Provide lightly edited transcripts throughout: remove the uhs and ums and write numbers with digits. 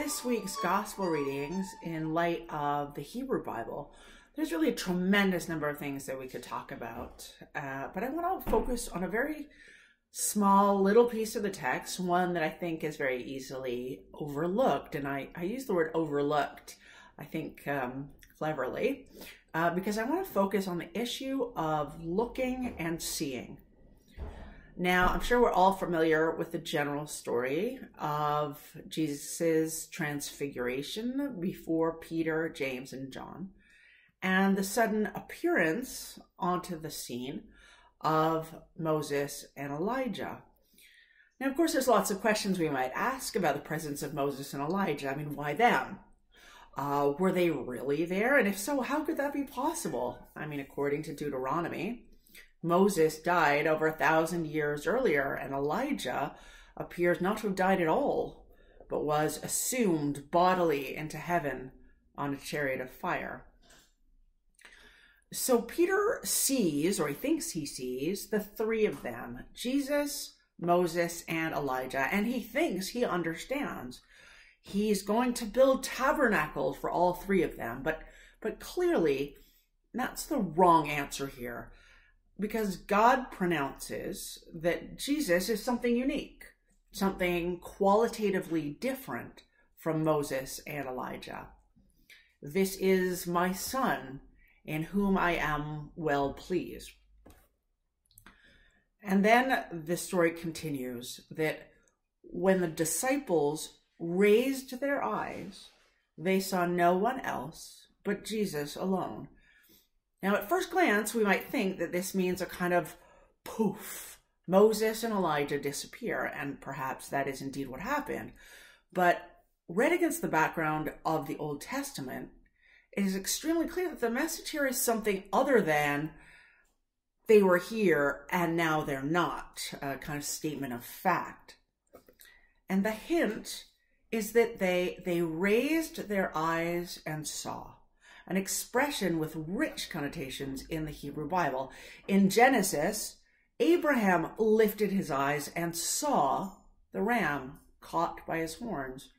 this week's gospel readings in light of the Hebrew Bible, there's really a tremendous number of things that we could talk about, but I want to focus on a very small little piece of the text, one that I think is very easily overlooked, and I use the word overlooked, I think cleverly, because I want to focus on the issue of looking and seeing. Now, I'm sure we're all familiar with the general story of Jesus's transfiguration before Peter, James, and John, and the sudden appearance onto the scene of Moses and Elijah. Now, of course, there's lots of questions we might ask about the presence of Moses and Elijah. I mean, why them? Were they really there? And if so, how could that be possible? I mean, according to Deuteronomy, Moses died over 1,000 years earlier, and Elijah appears not to have died at all, but was assumed bodily into heaven on a chariot of fire. So Peter sees, or he thinks he sees, the three of them, Jesus, Moses, and Elijah, and he thinks he understands. He's going to build tabernacles for all three of them, but clearly that's the wrong answer here, because God pronounces that Jesus is something unique, something qualitatively different from Moses and Elijah. This is my son, in whom I am well pleased. And then the story continues that when the disciples raised their eyes, they saw no one else but Jesus alone. Now, at first glance, we might think that this means a kind of poof. Moses and Elijah disappear, and perhaps that is indeed what happened. But read against the background of the Old Testament, it is extremely clear that the message here is something other than they were here and now they're not, a kind of statement of fact. And the hint is that they raised their eyes and saw, an expression with rich connotations in the Hebrew Bible. In Genesis, Abraham lifted his eyes and saw the ram caught by his horns.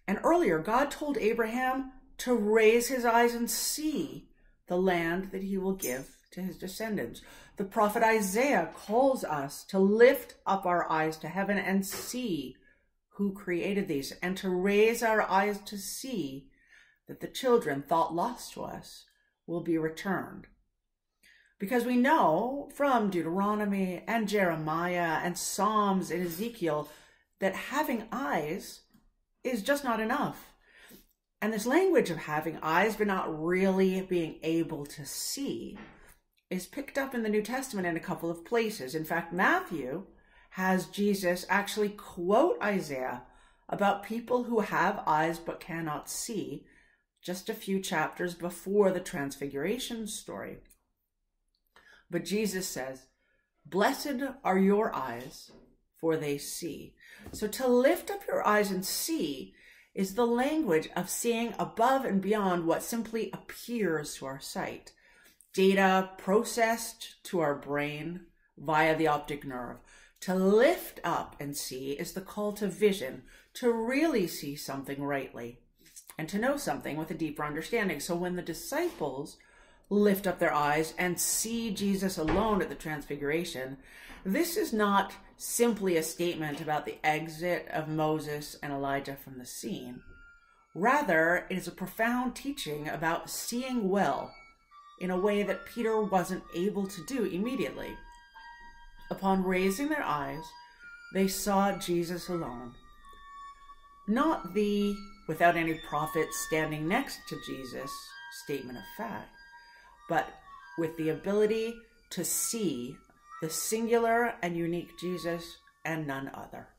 And earlier, God told Abraham to raise his eyes and see the land that he will give to his descendants. The prophet Isaiah calls us to lift up our eyes to heaven and see who created these, and to raise our eyes to see that the children thought lost to us will be returned. Because we know from Deuteronomy and Jeremiah and Psalms and Ezekiel that having eyes is just not enough. And this language of having eyes but not really being able to see is picked up in the New Testament in a couple of places. In fact, Matthew has Jesus actually quote Isaiah about people who have eyes but cannot see, just a few chapters before the Transfiguration story. But Jesus says, "Blessed are your eyes, for they see." So to lift up your eyes and see is the language of seeing above and beyond what simply appears to our sight. Data processed to our brain via the optic nerve. To lift up and see is the call to vision, to really see something rightly, and to know something with a deeper understanding. So when the disciples lift up their eyes and see Jesus alone at the Transfiguration, this is not simply a statement about the exit of Moses and Elijah from the scene. Rather, it is a profound teaching about seeing well in a way that Peter wasn't able to do immediately. Upon raising their eyes, they saw Jesus alone. Not the "without any prophet standing next to Jesus" statement of fact, but with the ability to see the singular and unique Jesus and none other.